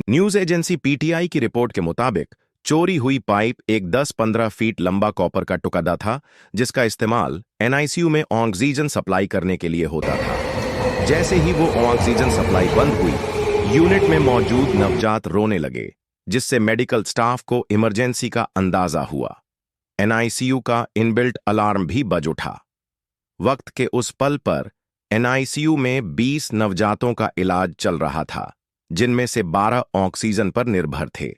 News agency PTI की report के मुताबिक चोरी हुई पाइप एक 10-15 फीट लंबा कॉपर का टुकड़ा था, जिसका इस्तेमाल एनआईसीयू में ऑक्सीजन सप्लाई करने के लिए होता था। जैसे ही वो ऑक्सीजन सप्लाई बंद हुई, यूनिट में मौजूद नवजात रोने लगे, जिससे मेडिकल स्टाफ को इमरजेंसी का अंदाजा हुआ। एनआईसीयू का इनबिल्ट अलार्म भी बज उठा। वक्त के उस पल पर एनआईसीयू में 20 नवजातों का इलाज चल रहा था, जिनमें से 12 ऑक्सीजन पर निर्भर थे।